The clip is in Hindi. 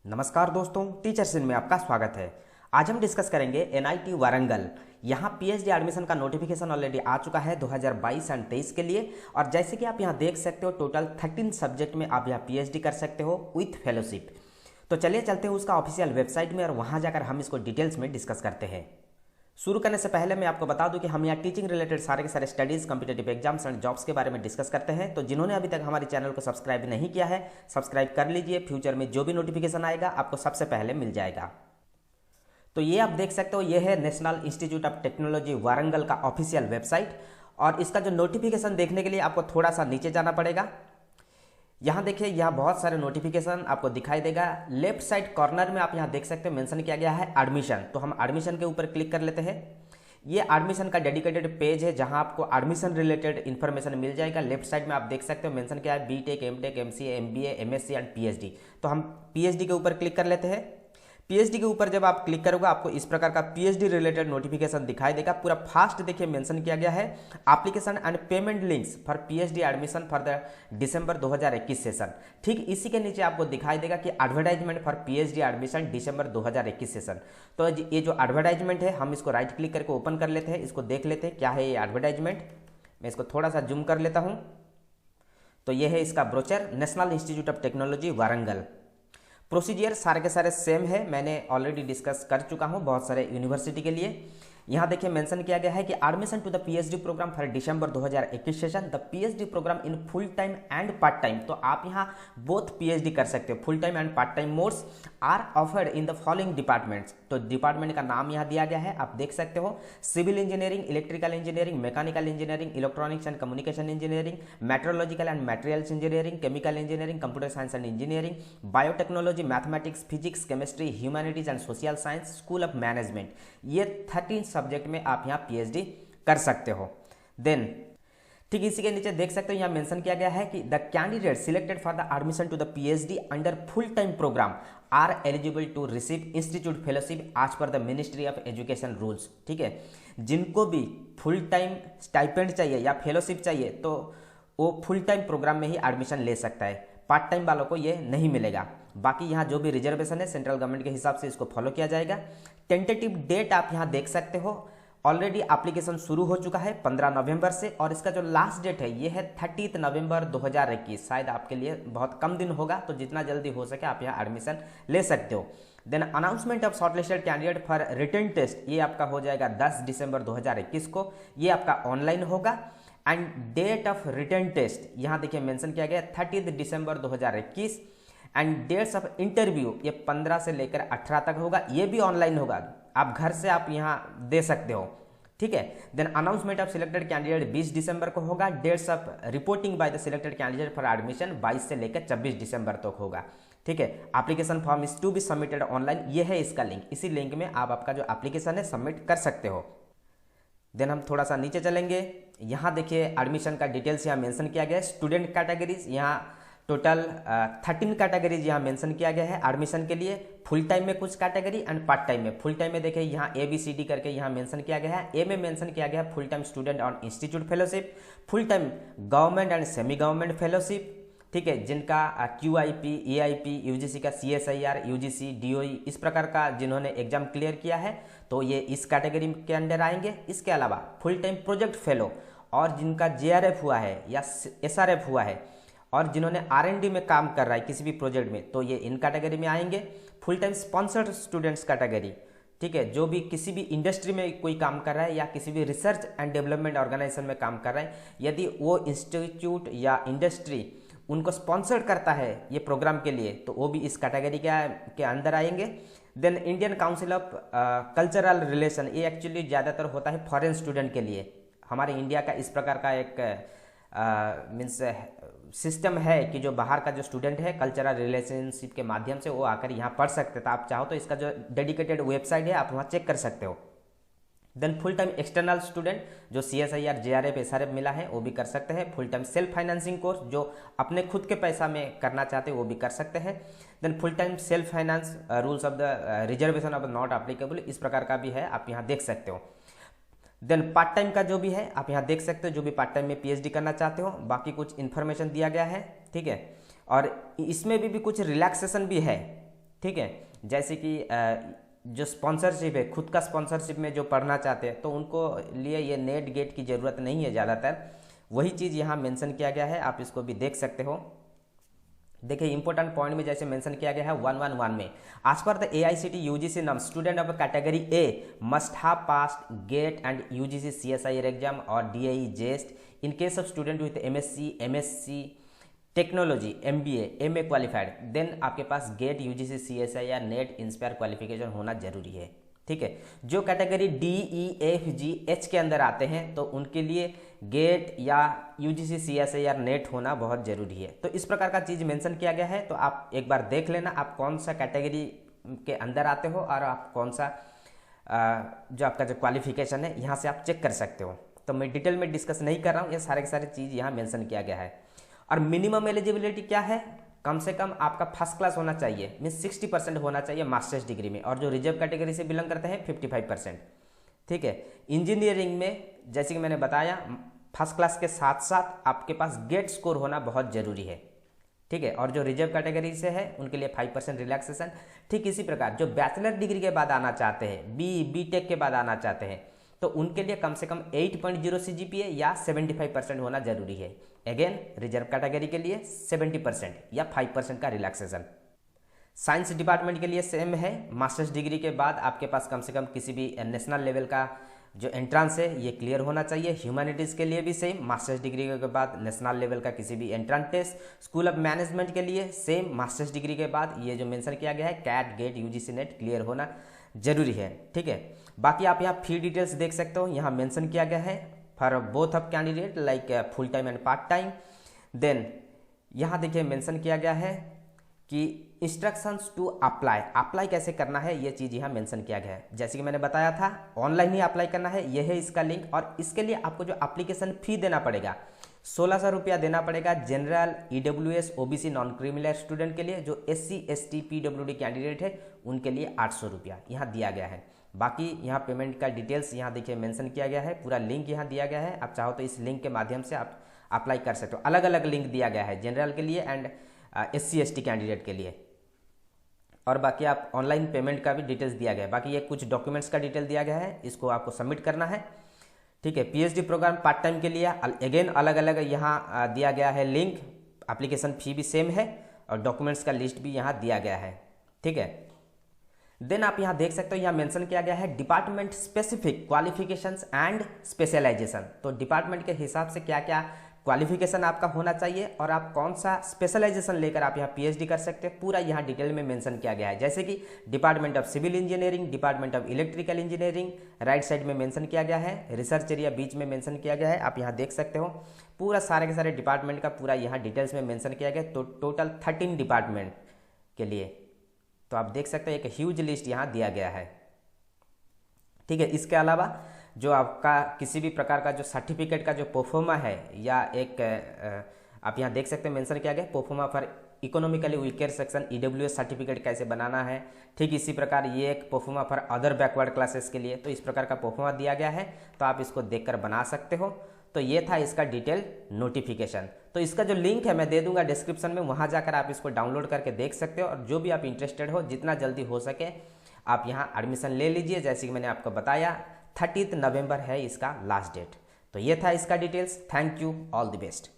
नमस्कार दोस्तों, टीचर्स इन में आपका स्वागत है। आज हम डिस्कस करेंगे एनआईटी वारंगल। यहाँ पीएचडी एडमिशन का नोटिफिकेशन ऑलरेडी आ चुका है 2022 एंड 23 के लिए। और जैसे कि आप यहाँ देख सकते हो, टोटल 13 सब्जेक्ट में आप यहाँ पीएचडी कर सकते हो विथ फेलोशिप। तो चलिए चलते हैं उसका ऑफिशियल वेबसाइट में और वहाँ जाकर हम इसको डिटेल्स में डिस्कस करते हैं। शुरू करने से पहले मैं आपको बता दूं कि हम यहाँ टीचिंग रिलेटेड सारे के सारे studies, competitive exams and jobs के बारे में डिस्कस करते हैं। तो जिन्होंने अभी तक हमारे चैनल को सब्सक्राइब नहीं किया है, सब्सक्राइब कर लीजिए। फ्यूचर में जो भी नोटिफिकेशन आएगा आपको सबसे पहले मिल जाएगा। तो ये आप देख सकते हो, ये है national institute of technology Warangal का ऑफिशियल वेबसाइट। और इसका जो नोटिफिकेशन देखने के लिए आपको थोड़ा सा नीचे जाना पड़ेगा। यहाँ देखिए, यहाँ बहुत सारे नोटिफिकेशन आपको दिखाई देगा। लेफ्ट साइड कॉर्नर में आप यहाँ देख सकते हो मेंशन किया गया है एडमिशन। तो हम एडमिशन के ऊपर क्लिक कर लेते हैं। ये एडमिशन का डेडिकेटेड पेज है जहाँ आपको एडमिशन रिलेटेड इन्फॉर्मेशन मिल जाएगा। लेफ्ट साइड में आप देख सकते हो मेंशन किया है BTech, MTech, MCA, MBA, MSc and PhD. तो हम पीएचडी के ऊपर क्लिक कर लेते हैं। पीएचडी के ऊपर जब आप क्लिक करोगे आपको इस प्रकार का पीएचडी रिलेटेड नोटिफिकेशन दिखाई देगा। पूरा फास्ट देखिए मेंशन किया गया है application and payment links for PhD admission for the December 2021 session. ठीक इसी के नीचे आपको दिखाई देगा कि advertisement for PhD admission December 2021 session. तो ये जो एडवर्टाइजमेंट है, हम इसको राइट क्लिक करके ओपन कर लेते हैं। इसको देख लेते हैं क्या है ये एडवर्टाइजमेंट। मैं इसको थोड़ा सा जूम कर लेता हूँ। तो ये है इसका brochure, national institute of technology Warangal. Procedure सारे के सारे सेम है, मैंने ऑलरेडी डिस्कस कर चुका हूँ बहुत सारे यूनिवर्सिटी के लिए। यहाँ देखिए मेंशन किया गया है कि admission to the PhD programme for December 2021 session, the PhD programme in full time and part time. तो आप यहाँ बोथ पीएचडी कर सकते हो, full time and part time modes are offered in the following departments. तो डिपार्टमेंट का नाम यहाँ दिया गया है, आप देख सकते हो। Civil engineering, electrical engineering, mechanical engineering, electronics and communication engineering, metallurgical and materials engineering, chemical engineering, computer science and engineering, biotechnology, mathematics, physics, chemistry, humanities and social science, school of management. ये 13 सब्जेक्ट में आप यहाँ पीएचडी कर सकते हो। देन ठीक इसी के नीचे देख सकते हो यहाँ मेंशन किया गया है कि the candidate selected for the admission to the PhD under full time programme are eligible to receive institute fellowship as per the ministry of education rules. ठीक है, जिनको भी फुल टाइम स्टाइपेंड चाहिए या फेलोशिप चाहिए तो वो फुल टाइम प्रोग्राम में ही एडमिशन ले सकता है। पार्ट टाइम वालों को ये नहीं मिलेगा। बाकी यहाँ जो भी रिजर्वेशन है सेंट्रल गवर्नमेंट के हिसाब से इसको फॉलो किया जाएगा। टेंटेटिव डेट आप यहाँ देख सकते हो, ऑलरेडी एप्लीकेशन शुरू हो चुका है 15 नवंबर से। और इसका जो लास्ट डेट है ये है 30 नवंबर 2021। शायद आपके लिए बहुत कम दिन होगा, तो जितना जल्दी हो सके आप यहाँ एडमिशन ले सकते हो। Then announcement of shortlisted candidate for written test, ये आपका हो जाएगा 10 दिसंबर 2021 को। ये आपका ऑनलाइन होगा। And date of written test यहाँ देखिए मेंशन किया गया 30 दिसंबर 2021। एंड डेट्स ऑफ इंटरव्यू ये 15 से लेकर 18 तक होगा, ये भी ऑनलाइन होगा। आप घर से आप यहाँ दे सकते हो। ठीक है। Then announcement of selected candidate 20 दिसंबर को होगा। Dates of reporting by the selected candidate for admission 22 से लेकर 24 दिसंबर तक होगा। ठीक है। Application form is to be submitted online, ये है इसका लिंक। इसी लिंक में आप आपका जो एप्लीकेशन है सबमिट कर सकते हो। देन हम थोड़ा सा नीचे चलेंगे। यहाँ देखिए एडमिशन का डिटेल्स यहाँ मेंशन किया गया है। स्टूडेंट कैटेगरीज यहाँ टोटल 13 कैटेगरीज यहाँ मेंशन किया गया है एडमिशन के लिए। फुल टाइम में कुछ कैटेगरी एंड पार्ट टाइम में। फुल टाइम में देखिए यहाँ ABCD करके यहाँ मेंशन किया गया है। ए में मेंशन किया गया है full time student on institute fellowship, full time government and semi government fellowship. ठीक है, जिनका QIP, EIP, UGC का CSIR, UGC, DOE इस प्रकार का जिन्होंने एग्जाम क्लियर किया है तो ये इस कैटेगरी के अंडर आएंगे। इसके अलावा फुल टाइम प्रोजेक्ट फेलो और जिनका JRF हुआ है या SRF हुआ है और जिन्होंने R&D में काम कर रहा है किसी भी प्रोजेक्ट में, तो ये इन कैटेगरी में आएंगे। Full time sponsored students category, ठीक है, जो भी किसी भी इंडस्ट्री में कोई काम कर रहा है या किसी भी रिसर्च एंड डेवलपमेंट ऑर्गेनाइजेशन में काम कर रहा है, यदि वो इंस्टीट्यूट या इंडस्ट्री उनको स्पॉन्सर करता है ये प्रोग्राम के लिए, तो वो भी इस कैटेगरी के अंदर आएंगे। Then Indian council of cultural relation, ये एक्चुअली ज़्यादातर होता है फॉरेन स्टूडेंट के लिए। हमारे इंडिया का इस प्रकार का एक मीन्स सिस्टम है कि जो बाहर का जो स्टूडेंट है कल्चरल रिलेशनशिप के माध्यम से वो आकर यहाँ पढ़ सकते थे। आप चाहो तो इसका जो डेडिकेटेड वेबसाइट है आप वहाँ चेक कर सकते हो। Then full time external student जो CSIR, JRF, SRF मिला है वो भी कर सकते हैं। Full time self financing course जो अपने खुद के पैसा में करना चाहते हैं वो भी कर सकते हैं। Then full time self finance rules of the reservation of not applicable, इस प्रकार का भी है, आप यहाँ देख सकते हो। देन पार्ट टाइम का जो भी है आप यहाँ देख सकते हो, जो भी पार्ट टाइम में पीएचडी करना चाहते हो, बाकी कुछ इन्फॉर्मेशन दिया गया है, ठीक है। और इसमें भी कुछ रिलैक्सेशन भी है, ठीक है। जैसे कि जो स्पॉन्सरशिप है, खुद का स्पॉन्सरशिप में जो पढ़ना चाहते हैं तो उनको लिए ये नेट गेट की ज़रूरत नहीं है ज़्यादातर। वही चीज़ यहाँ मेंशन किया गया है, आप इसको भी देख सकते हो। देखिए इंपॉर्टेंट पॉइंट में जैसे मेंशन किया गया है 111 में, आज पर the AICTE UGC norm student of category A must have passed GATE and UGC CSIR exam और DAE JEST in case of student with MSc technology MBA MA qualified, then आपके पास GATE UGC CSIR NET inspire qualification होना जरूरी है। ठीक है, जो category D E F G H के अंदर आते हैं तो उनके लिए गेट या UGC CSIR नेट होना बहुत जरूरी है। तो इस प्रकार का चीज़ मेंशन किया गया है, तो आप एक बार देख लेना आप कौन सा कैटेगरी के अंदर आते हो और आप कौन सा जो आपका जो क्वालिफिकेशन है यहाँ से आप चेक कर सकते हो। तो मैं डिटेल में डिस्कस नहीं कर रहा हूँ, ये सारे के सारे चीज़ यहाँ मेंशन किया गया है। और मिनिमम एलिजिबिलिटी क्या है, कम से कम आपका फर्स्ट क्लास होना चाहिए, मीन्स 60% होना चाहिए मास्टर्स डिग्री में, और जो रिजर्व कैटेगरी से बिलोंग करते हैं 55%। ठीक है, इंजीनियरिंग में जैसे कि मैंने बताया फर्स्ट क्लास के साथ साथ आपके पास गेट स्कोर होना बहुत जरूरी है। ठीक है, और जो रिजर्व कैटेगरी से है उनके लिए 5% रिलैक्सेशन। ठीक इसी प्रकार जो बैचलर डिग्री के बाद आना चाहते हैं, BTech के बाद आना चाहते हैं, तो उनके लिए कम से कम 8.0 CGPA या 75% होना जरूरी है। अगेन रिजर्व कैटेगरी के लिए 70% या 5% का रिलैक्सेशन। साइंस डिपार्टमेंट के लिए सेम है, मास्टर्स डिग्री के बाद आपके पास कम से कम किसी भी नेशनल लेवल का जो एंट्रांस है ये क्लियर होना चाहिए। ह्यूमैनिटीज़ के लिए भी सेम, मास्टर्स डिग्री के बाद नेशनल लेवल का किसी भी entrance test. School of management के लिए सेम, मास्टर्स डिग्री के बाद ये जो मेंशन किया गया है CAT GATE UGC NET clear होना जरूरी है। ठीक है, बाकी आप यहाँ फी डिटेल्स देख सकते हो, यहाँ मेंशन किया गया है for both of candidate like full time and part time. Then यहाँ देखिए मेंशन किया गया है कि इंस्ट्रक्शंस टू अप्लाई कैसे करना है, ये चीज़ यहाँ मेंशन किया गया है। जैसे कि मैंने बताया था ऑनलाइन ही अप्लाई करना है, यह है इसका लिंक। और इसके लिए आपको जो एप्लीकेशन फी देना पड़ेगा 1600 रुपया देना पड़ेगा general, EWS OBC non criminal student के लिए। जो SC ST PWD कैंडिडेट है उनके लिए 800 रुपया यहाँ दिया गया है। बाकी यहाँ पेमेंट का डिटेल्स यहाँ देखिए मेंशन किया गया है, पूरा लिंक यहाँ दिया गया है। आप चाहो तो इस लिंक के माध्यम से आप अप्लाई कर सकते हो। अलग अलग लिंक दिया गया है जनरल के लिए एंड SC ST कैंडिडेट के लिए। और बाकी आप ऑनलाइन पेमेंट का भी डिटेल्स दिया गया है। बाकी ये कुछ डॉक्यूमेंट्स का डिटेल दिया गया है, इसको आपको सबमिट करना है। ठीक है, PhD प्रोग्राम पार्ट टाइम के लिए अगेन अलग अलग यहाँ दिया गया है लिंक, एप्लीकेशन फी भी सेम है और डॉक्यूमेंट्स का लिस्ट भी यहाँ दिया गया है। ठीक है, देन आप यहाँ देख सकते हो यहाँ मेंशन किया गया है department specific qualifications and specialisation. तो डिपार्टमेंट के हिसाब से क्या क्या क्वालिफिकेशन आपका होना चाहिए और आप कौन सा स्पेशलाइजेशन लेकर आप यहाँ PhD कर सकते हैं, पूरा यहाँ डिटेल में मेंशन किया गया है। जैसे कि department of civil engineering, department of electrical engineering right side में मेंशन किया गया है, रिसर्च एरिया बीच में मेंशन किया गया है। आप यहाँ देख सकते हो पूरा सारे के सारे डिपार्टमेंट का पूरा यहाँ डिटेल्स में मेंशन किया गया है। तो टोटल 13 डिपार्टमेंट के लिए तो आप देख सकते हैं एक ह्यूज लिस्ट यहाँ दिया गया है। ठीक है, इसके अलावा जो आपका किसी भी प्रकार का जो सर्टिफिकेट का जो प्रोफोमा है या एक आप यहाँ देख सकते हैं मेंशन किया गया proforma for economically weaker section EWS certificate कैसे बनाना है। ठीक इसी प्रकार ये एक proforma for other backward classes के लिए, तो इस प्रकार का प्रोफोमा दिया गया है, तो आप इसको देखकर बना सकते हो। तो ये था इसका डिटेल नोटिफिकेशन। तो इसका जो लिंक है मैं दे दूंगा डिस्क्रिप्शन में, वहाँ जाकर आप इसको डाउनलोड करके देख सकते हो। और जो भी आप इंटरेस्टेड हो जितना जल्दी हो सके आप यहाँ एडमिशन ले लीजिए। जैसे कि मैंने आपको बताया 30 नवंबर है इसका लास्ट डेट। तो ये था इसका details. Thank you, all the best.